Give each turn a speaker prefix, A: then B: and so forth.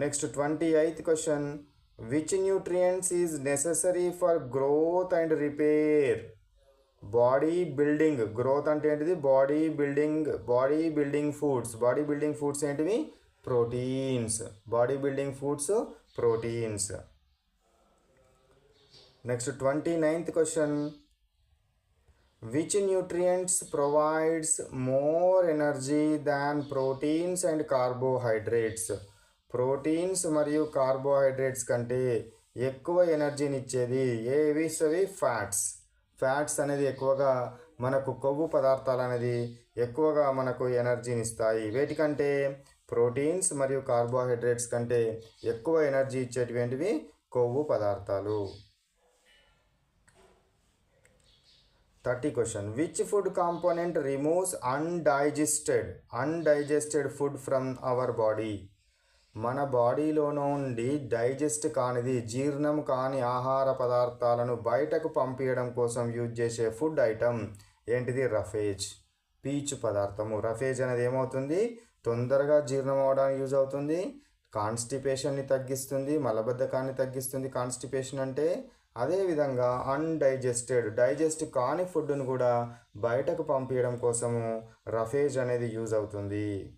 A: Next 28th question, which nutrients is necessary for growth and repair? Body building, growth అంటే ఏంటిది? Body building foods ఏంటివి? Proteins. Body building foods proteins. Next 29th question, which nutrients provides more energy than proteins and carbohydrates? Proteins మరియు carbohydrates కంటే ఎక్కువ ఎనర్జీని ఇచ్చేది ఏవి? Fats అనేది ఎక్కువగా మనకు కొవ్వు పదార్థాలు అనేది ఎక్కువగా మనకు ఎనర్జీని ఇస్తాయి. వేటికంటే? ప్రోటీన్స్ మరియు కార్బోహైడ్రేట్స్ కంటే ఎక్కువ ఎనర్జీ ఇచ్చేటువంటివి కొవ్వు పదార్థాలు. 30 question, which food component removes undigested food from our body? మన బాడీలో నుండి డైజెస్ట్ కానిది, జీర్ణం కాని ఆహార పదార్థాలను బయటకు పంపించడం కోసం యూజ్ చేసే ఫుడ్ ఐటమ్ ఏంటిది? రఫేజ్, పీచు పదార్థము. రఫేజ్ అనేది ఏమవుతుంది? తొందరగా జీర్ణం అవడానికి యూజ్ అవుతుంది, కాన్స్టిపేషన్ని తగ్గిస్తుంది, మలబద్ధకాన్ని తగ్గిస్తుంది కాన్స్టిపేషన్ అంటే. అదేవిధంగా డైజెస్ట్ కాని ఫుడ్ను కూడా బయటకు పంపించడం కోసము రఫేజ్ అనేది యూజ్ అవుతుంది.